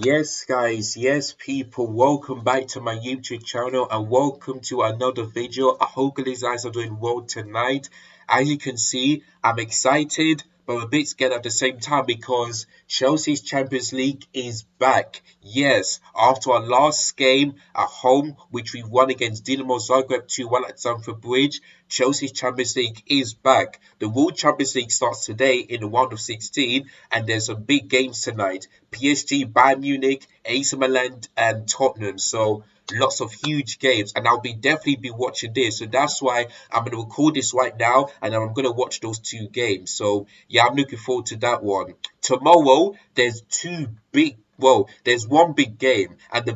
Yes, guys, yes, people, welcome back to my YouTube channel and welcome to another video. I hope you guys are doing well tonight. As you can see, I'm excited, but I'm a bit scared at the same time because Chelsea's Champions League is back. Yes, after our last game at home, which we won against Dinamo Zagreb 2-1 at Stamford Bridge, Chelsea's Champions League is back. The World Champions League starts today in the round of 16, and there's some big games tonight. PSG, Bayern Munich, AC Milan, and Tottenham. So lots of huge games, and I'll be definitely be watching this. So that's why I'm going to record this right now, and I'm going to watch those two games. So yeah, I'm looking forward to that one. Tomorrow, there's two big. Well, there's one big game, and the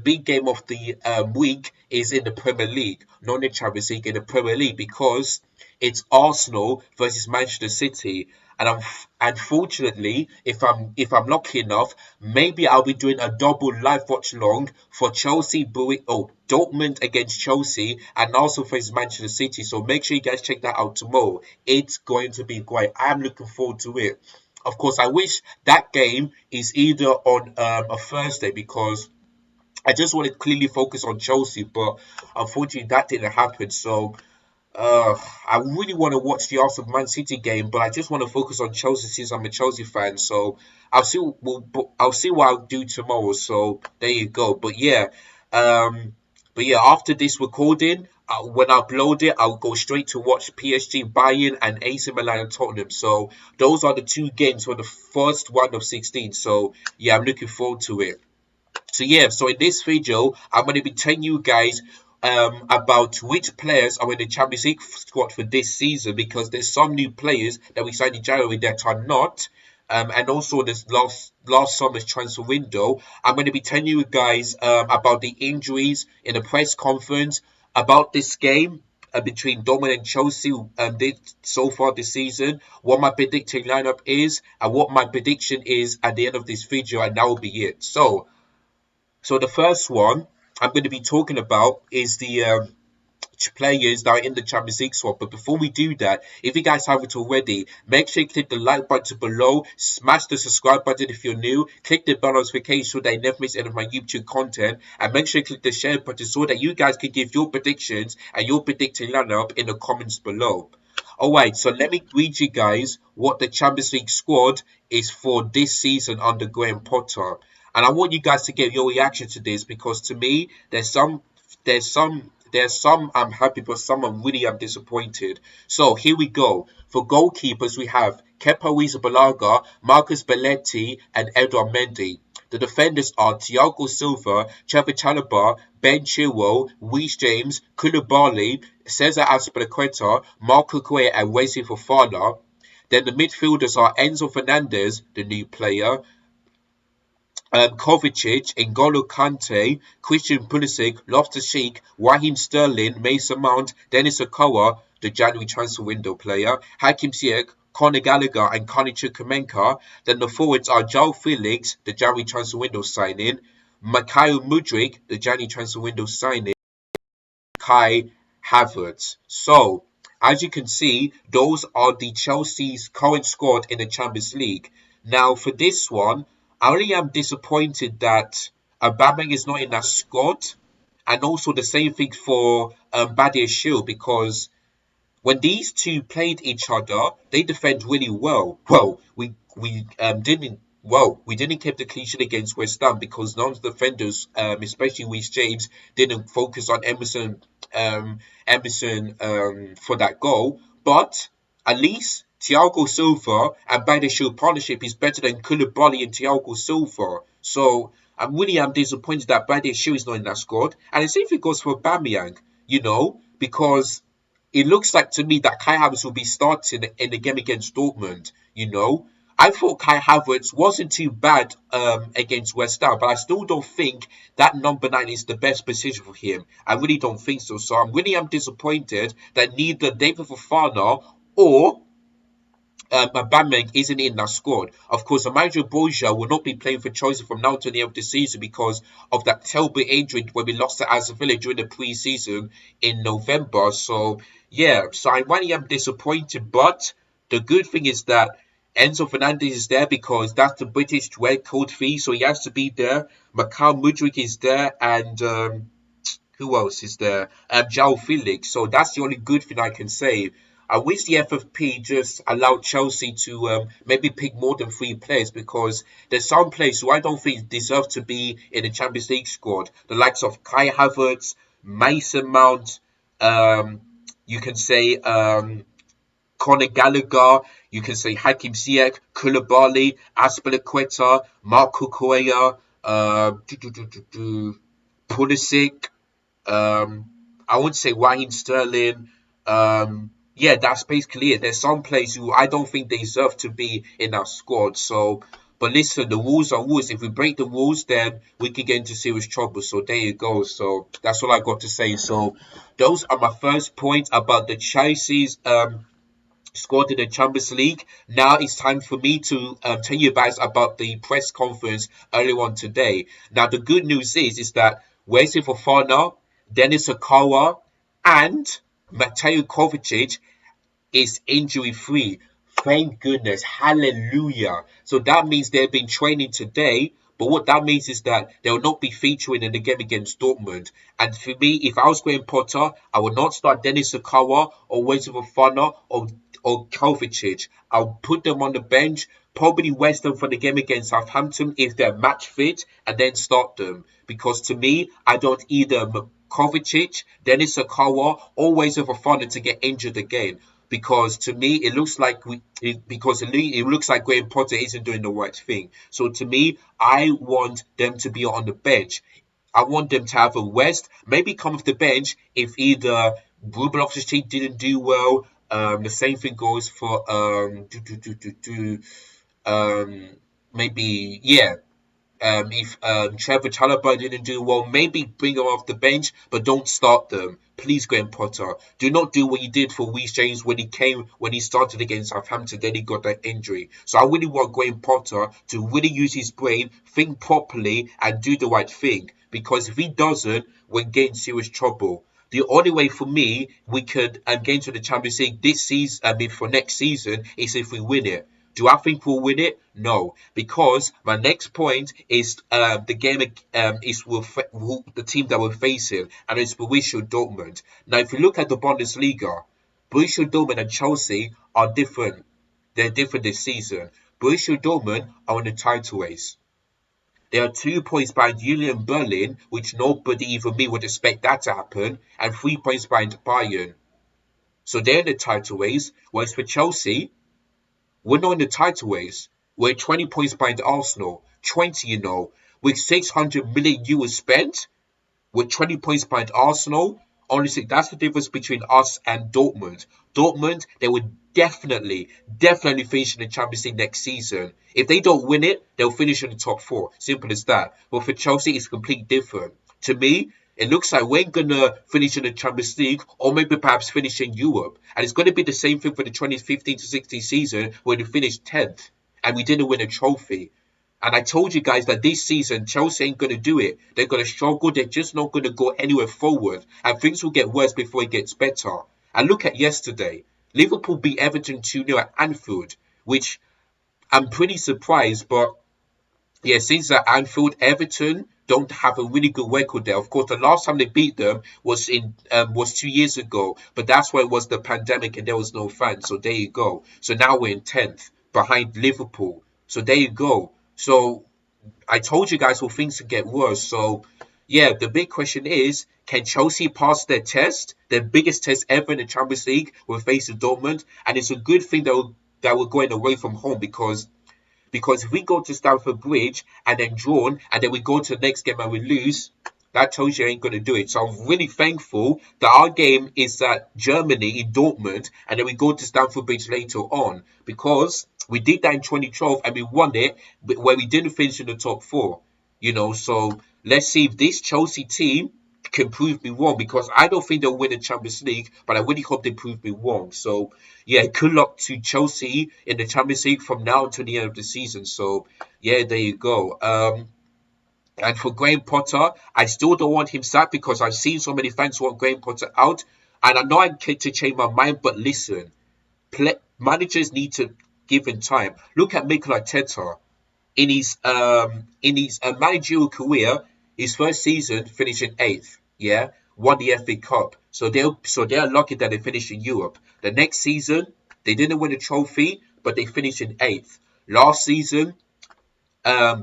big game of the week is in the Premier League, not in the Champions League, in the Premier League, because it's Arsenal versus Manchester City. And unfortunately, if I'm lucky enough, maybe I'll be doing a double live watch along for Dortmund against Chelsea, and also face Manchester City. So make sure you guys check that out tomorrow. It's going to be great. I'm looking forward to it. Of course, I wish that game is either on a Thursday because I just want to clearly focus on Chelsea, but unfortunately that didn't happen. So uh, I really want to watch the Arsenal Man City game, but I just want to focus on Chelsea since I'm a Chelsea fan. So I'll see what I'll do tomorrow. So there you go. Um, but yeah, after this recording, when I upload it, I'll go straight to watch PSG, Bayern, and AC Milan and Tottenham. So those are the two games for the first round of 16. So yeah, I'm looking forward to it. So yeah, so in this video, I'm going to be telling you guys about which players are in the Champions League squad for this season because there's some new players that we signed in January that are not. And also this last summer's transfer window, I'm going to be telling you guys about the injuries in the press conference, about this game between Dortmund and Chelsea did so far this season, what my predicting lineup is, and what my prediction is at the end of this video, and that will be it. So the first one I'm going to be talking about is the players that are in the Champions League squad. But before we do that, if you guys haven't already, make sure you click the like button below, smash the subscribe button if you're new, click the bell notification so that you never miss any of my YouTube content, and make sure you click the share button so that you guys can give your predictions and your predicting lineup in the comments below. Alright, so let me read you guys what the Champions League squad is for this season under Graham Potter. And I want you guys to get your reaction to this because to me, there's some I'm happy, but some I'm disappointed. So here we go. For goalkeepers, we have Kepa Arrizabalaga, Marcus Belletti, and Edouard Mendy. The defenders are Thiago Silva, Trevor Chalobah, Ben Chilwell, Reece James, Koulibaly, Cesar Azpilicueta, Marco Correa, and Wesley Fofana. Then the midfielders are Enzo Fernandez, the new player, Kovacic, N'Golo Kante, Christian Pulisic, Loftus-Cheek, Raheem Sterling, Mason Mount, Dennis Okowa, the January transfer window player, Hakim Ziyech, Conor Gallagher, and Connie Chukwuemeka. Then the forwards are João Felix, the January transfer window signing, Mikhail Mudryk, the January transfer window signing, Kai Havertz. So, as you can see, those are the Chelsea's current squad in the Champions League. Now, for this one, I really am disappointed that Aubameyang is not in that squad, and also the same thing for Badiashile because when these two played each other, they defend really well. We didn't keep the clean sheet against West Ham because none of the defenders, especially Reece James, didn't focus on Emerson for that goal. But at least Thiago Silva and Badiashile partnership is better than Koulibaly and Thiago Silva. So I'm disappointed that Badiashile is not in that squad. And the same thing goes for Aubameyang, because it looks like to me that Kai Havertz will be starting in the game against Dortmund. I thought Kai Havertz wasn't too bad against West Ham, but I still don't think that number 9 is the best position for him. I really don't think so. So I'm disappointed that neither David Fofana or Aubameyang isn't in that squad. Of course, Emmanuel Borja will not be playing for Chelsea from now to the end of the season because of that terrible injury when we lost to Aston Villa during the pre-season in November. So, yeah, so I really am disappointed. But the good thing is that Enzo Fernandez is there because that's the British red code fee, so he has to be there. Macau Mudrik is there, and who else is there? João Felix. So that's the only good thing I can say. I wish the FFP just allowed Chelsea to maybe pick more than three players because there's some players who I don't think deserve to be in the Champions League squad. The likes of Kai Havertz, Mason Mount, um, you can say Conor Gallagher, you can say Hakim Ziyech, Koulibaly, Azpilicueta, Marco Correa, Pulisic, I would say Raheem Sterling. Yeah, that's basically it. There's some players who I don't think they deserve to be in our squad. So, but listen, the rules are rules. If we break the rules, then we can get into serious trouble. So there you go. So that's all I got to say. So those are my first points about the Chelsea's scored in the Champions League. Now it's time for me to tell you guys about the press conference earlier on today. Now the good news is that Wesley Fofana, Dennis Akawa, and Mateo Kovacic is injury free. Thank goodness. Hallelujah. So that means they've been training today. But what that means is that they will not be featuring in the game against Dortmund. And for me, if I was Graham Potter, I would not start Dennis Akawa or Wesley Fofana or Kovacic. I'll put them on the bench, probably rest them for the game against Southampton if they're match fit, and then start them. Because to me, I don't either Kovacic, Dennis Akawa, or Wesley Fofana to get injured again because to me it looks like it looks like Graham Potter isn't doing the right thing. So to me, I want them to be on the bench. I want them to have a rest, maybe come off the bench if either Ruben Loftus-Cheek didn't do well. The same thing goes for maybe yeah if Trevor Chalobah didn't do well, maybe bring him off the bench, but don't start them. Please, Graham Potter. Do not do what you did for Reece James when he started against Southampton, then he got that injury. So I really want Graham Potter to really use his brain, think properly, and do the right thing. Because if he doesn't, we're getting serious trouble. The only way for me we could get into the Champions League this season, I mean for next season, is if we win it. Do I think we'll win it? No, because my next point is the game is the team that we're facing, and it's Borussia Dortmund. Now, if you look at the Bundesliga, Borussia Dortmund and Chelsea are different. They're different this season. Borussia Dortmund are in the title race. They are 2 points behind Union Berlin, which nobody, even me, would expect that to happen, and 3 points behind Bayern. So they're in the title race. Whereas for Chelsea, we're not in the title race. We're 20 points behind Arsenal. 20, with 600 million euros spent, with 20 points behind Arsenal. Honestly, that's the difference between us and Dortmund. Dortmund, they would definitely finish in the Champions League next season. If they don't win it, they'll finish in the top four. Simple as that. But for Chelsea, it's completely different. To me, it looks like we're going to finish in the Champions League or maybe perhaps finish in Europe. And it's going to be the same thing for the 2015 to 16 season when we finished 10th and we didn't win a trophy. And I told you guys that this season, Chelsea ain't going to do it. They're going to struggle. They're just not going to go anywhere forward. And things will get worse before it gets better. And look at yesterday. Liverpool beat Everton 2-0 at Anfield, which I'm pretty surprised. But yeah, since at Anfield, Everton don't have a really good record there. Of course, the last time they beat them was 2 years ago. But that's when it was the pandemic and there was no fans. So there you go. So now we're in 10th behind Liverpool. So there you go. So I told you guys, well, things could get worse. So yeah, the big question is, can Chelsea pass their test, their biggest test ever in the Champions League? We're facing Dortmund, and it's a good thing that we're going away from home because if we go to Stamford Bridge and then drawn, and then we go to the next game and we lose, that tells you I ain't going to do it. So I'm really thankful that our game is at Germany in Dortmund, and then we go to Stamford Bridge later on because we did that in 2012 and we won it, where we didn't finish in the top four. So let's see if this Chelsea team can prove me wrong because I don't think they'll win the Champions League, but I really hope they prove me wrong. So yeah, good luck to Chelsea in the Champions League from now until the end of the season. So yeah, there you go. And for Graham Potter, I still don't want him sacked because I've seen so many fans want Graham Potter out. And I know I get to change my mind, but listen, managers need to given time. Look at Mikel Arteta in his managerial career. His first season finishing eighth, yeah, won the FA Cup. So they're lucky that they finished in Europe. The next season they didn't win a trophy, but they finished in eighth. Last season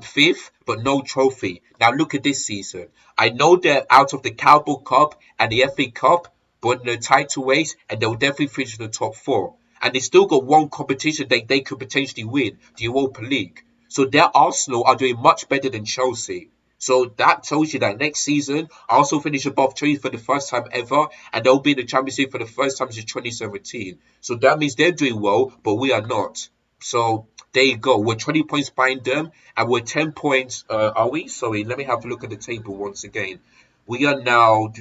fifth, but no trophy. Now look at this season. I know they're out of the Carabao Cup and the FA Cup, but in the title race, and they'll definitely finish in the top four. And they still got one competition that they could potentially win, the Europa League. So their Arsenal are doing much better than Chelsea. So that tells you that next season, Arsenal finish above Chelsea for the first time ever, and they'll be in the Champions League for the first time since 2017. So that means they're doing well, but we are not. So there you go. We're 20 points behind them, and we're 10 points. Are we? Sorry, let me have a look at the table once again. We are now.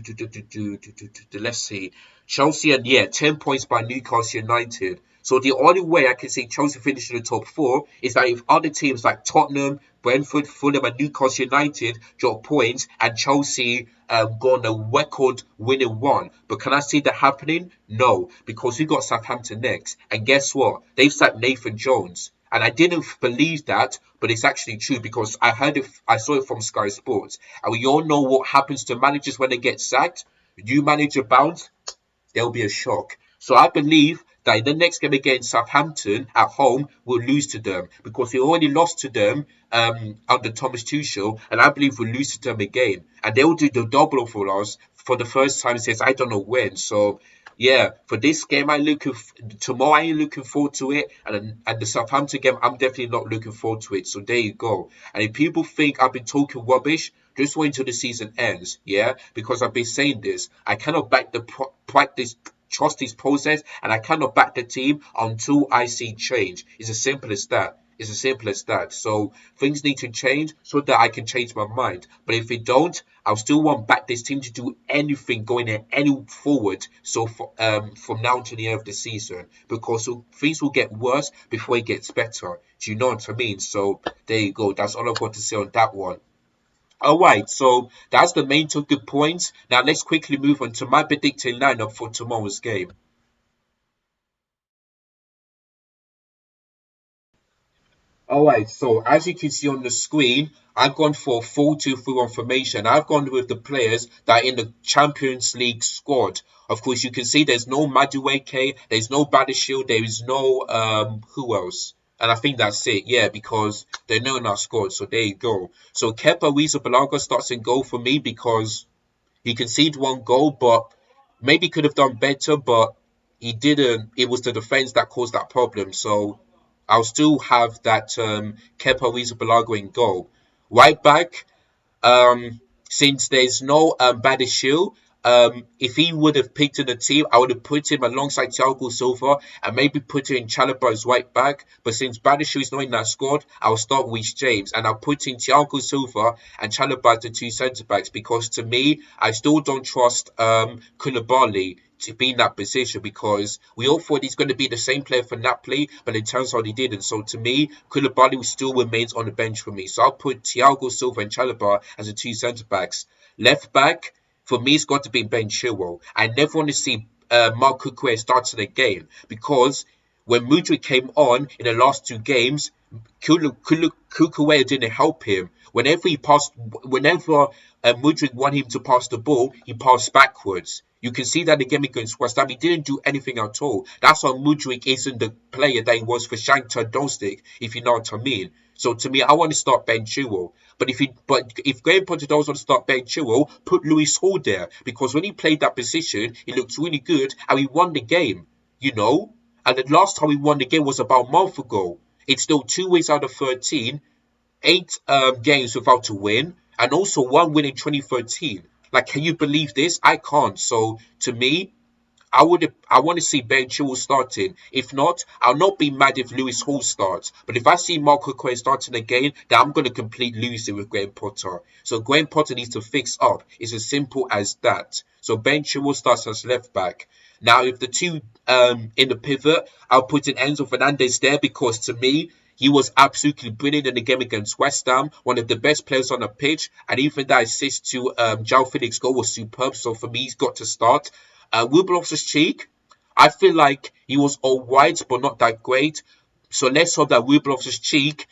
Let's see. Chelsea and, yeah, 10 points by Newcastle United. So the only way I can see Chelsea finishing in the top four is that if other teams like Tottenham, Brentford, Fulham, and Newcastle United drop points and Chelsea go on a record winning run. But can I see that happening? No, because we got Southampton next. And guess what? They've sacked Nathan Jones. And I didn't believe that, but it's actually true because I saw it from Sky Sports. And we all know what happens to managers when they get sacked. New manager bounce, there'll be a shock. So I believe that in the next game against Southampton at home, we'll lose to them because we already lost to them under Thomas Tuchel, and I believe we'll lose to them again. And they will do the double for us for the first time since I don't know when. So yeah, for this game, tomorrow I'm looking forward to it, and the Southampton game, I'm definitely not looking forward to it. So there you go. And if people think I've been talking rubbish, just wait until the season ends, yeah? Because I've been saying this. I cannot back the practice, trust this process, and I cannot back the team until I see change. It's as simple as that. It's as simple as that. So things need to change so that I can change my mind. But if it don't, I'll still want back this team to do anything going in any forward. So from now to the end of the season, because things will get worse before it gets better. Do you know what I mean? So there you go. That's all I've got to say on that one. All right, so that's the main two good points. Now let's quickly move on to my predicted lineup for tomorrow's game. All right, so as you can see on the screen, I've gone for 4-2-3-1 formation. I've gone with the players that are in the Champions League squad. Of course, you can see there's no Madueke, there's no Badishield, there is no who else? And I think that's it, yeah, because they're not in our squad. So there you go. So Kepa Arrizabalaga starts in goal for me because he conceded one goal, but maybe could have done better, but he didn't. It was the defense that caused that problem. So I'll still have that Kepa Arrizabalaga in goal. Right back, since there's no Badiashile, if he would have picked in the team, I would have put him alongside Thiago Silva and maybe put him in Chalobah as right back. But since Badiashile is not in that squad, I'll start with James and I'll put in Thiago Silva and Chalobah as the two centre backs because to me, I still don't trust Koulibaly to be in that position because we all thought he's going to be the same player for Napoli, but it turns out he didn't. So to me, Koulibaly still remains on the bench for me. So I'll put Thiago Silva and Chalobah as the two centre backs. Left back, for me, it's got to be Ben Chilwell. I never want to see Mark Cucurella starting a game because when Mudryk came on in the last two games, Cucurella didn't help him. Whenever Mudryk wanted him to pass the ball, he passed backwards. You can see that again against West Ham. He didn't do anything at all. That's why Mudryk isn't the player that he was for Shakhtar Donetsk, if you know what I mean. So to me, I want to start Ben Chilwell. But if Graham Potter does want to start Ben Chilwell, put Lewis Hall there because when he played that position, he looked really good and we won the game. You know, and the last time we won the game was about a month ago. It's still 2 weeks out of 13, eight games without a win, and also one win in 2013. Like, can you believe this? I can't. So to me, I want to see Ben Chilwell starting. If not, I'll not be mad if Lewis Hall starts. But if I see Marco Quay starting again, then I'm going to completely lose it with Graham Potter. So Graham Potter needs to fix up. It's as simple as that. So Ben Chilwell starts as left back. Now, if the two in the pivot, I'll put in Enzo Fernandez there because to me, he was absolutely brilliant in the game against West Ham, one of the best players on the pitch, and even that assist to João Felix goal was superb. So for me, he's got to start. Ruben Loftus-Cheek, I feel like he was all right, but not that great. So let's hope that Ruben Loftus-Cheek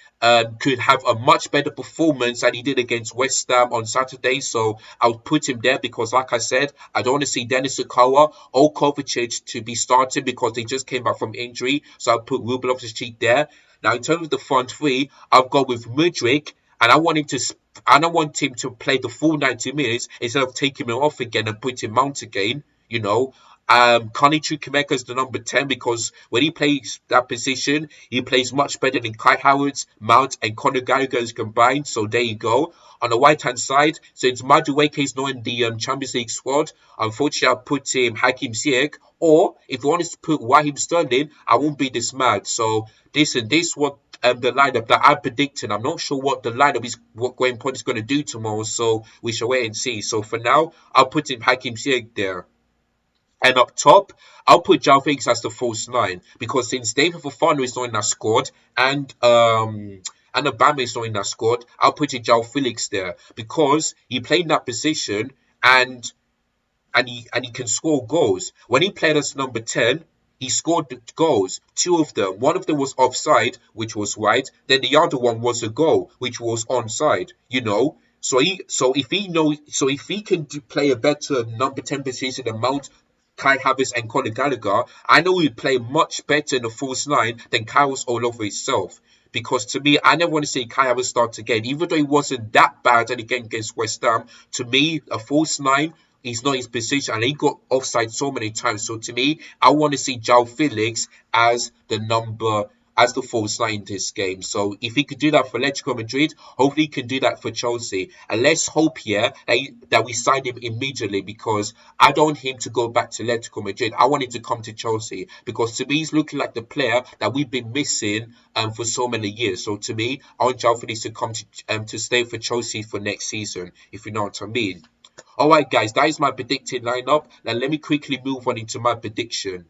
could have a much better performance than he did against West Ham on Saturday. So I'll put him there because, like I said, I don't want to see Dennis Akawa or Kovacic to be starting because they just came back from injury. So I'll put Ruben Loftus-Cheek there. Now, in terms of the front three, I'll go with Mudryk, and I don't want him to play the full 90 minutes instead of taking him off again and putting Mount again. You know, Connie Chukwuemeka is the number 10 because when he plays that position, he plays much better than Kai Havertz, Mount, and Conor Gallagher combined. So there you go. On the right hand side, since Madueke is not in the Champions League squad, unfortunately, I'll put him Hakim Ziyech. Or if you wanted to put Raheem Sterling, I won't be this mad. So listen, this is what the lineup that I'm predicting. I'm not sure what the lineup is, what Graham Potter is going to do tomorrow. So we shall wait and see. So for now, I'll put him Hakim Ziyech there. And up top, I'll put João Felix as the false nine because since David Fofana is not in that squad and Obama is not in that squad, I'll put João Felix there because he played in that position and he can score goals. When he played as number 10, he scored goals, two of them. One of them was offside, which was right. Then the other one was a goal, which was onside. You know, so if he can play a better number 10 position than Mount, Kai Havertz and Conor Gallagher, I know he'd play much better in the false line than Kyle's all over himself. Because to me, I never want to see Kai Havertz start again. Even though he wasn't that bad and again against West Ham, to me, a false nine he's not his position and he got offside so many times. So to me, I want to see João Felix as the false nine in this game. So if he could do that for Atletico Madrid, hopefully he can do that for Chelsea. And let's hope here that we sign him immediately because I don't want him to go back to Atletico Madrid. I want him to come to Chelsea because to me he's looking like the player that we've been missing for so many years. So to me, I want João Felix to come to stay for Chelsea for next season, if you know what I mean. Alright guys, that is my predicted lineup. Now let me quickly move on into my prediction.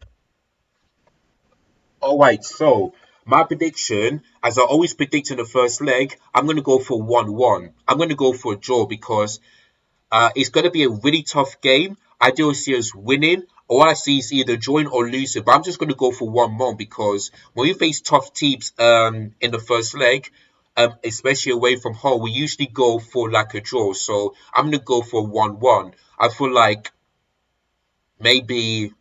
Alright, so my prediction, as I always predict in the first leg, I'm going to go for 1-1. I'm going to go for a draw because it's going to be a really tough game. I don't see us winning. All I see is either drawing or losing. But I'm just going to go for 1-1 because when we face tough teams in the first leg, especially away from home, we usually go for like a draw. So I'm going to go for 1-1. I feel like maybe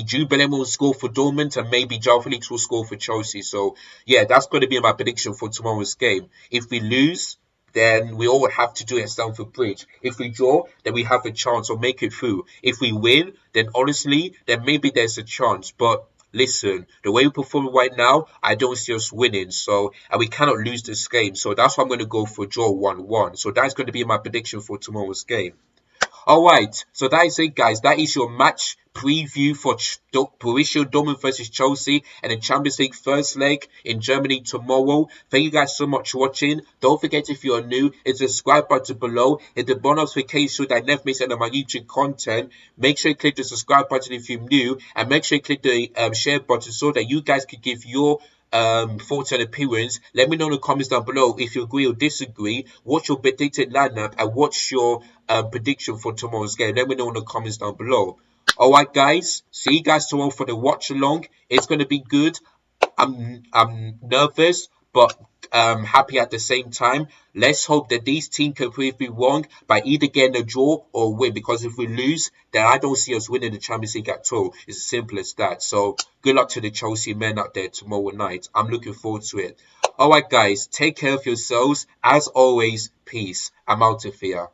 Jude Bellingham will score for Dortmund and maybe João Felix will score for Chelsea. So, yeah, that's going to be my prediction for tomorrow's game. If we lose, then we all have to do it at Stamford Bridge. If we draw, then we have a chance or make it through. If we win, then honestly, then maybe there's a chance. But listen, the way we perform right now, I don't see us winning. So, and we cannot lose this game. So that's why I'm going to go for draw 1-1. So that's going to be my prediction for tomorrow's game. Alright, so that is it guys. That is your match preview for Borussia Dortmund versus Chelsea and the Champions League first leg in Germany tomorrow. Thank you guys so much for watching. Don't forget if you are new, hit the subscribe button below. Hit the bell notification so that I never miss any of my YouTube content. Make sure you click the subscribe button if you're new and make sure you click the share button so that you guys can give your thoughts and opinions. Let me know in the comments down below if you agree or disagree. What's your predicted lineup and what's your prediction for tomorrow's game? Let me know in the comments down below. Alright guys, see you guys tomorrow for the watch along. It's gonna be good. I'm nervous but happy at the same time. Let's hope that these teams can prove me wrong by either getting a draw or win, because if we lose, then I don't see us winning the Champions League at all. It's as simple as that. So good luck to the Chelsea men out there tomorrow night. I'm looking forward to it. Alright guys, take care of yourselves. As always, peace. I'm out of here.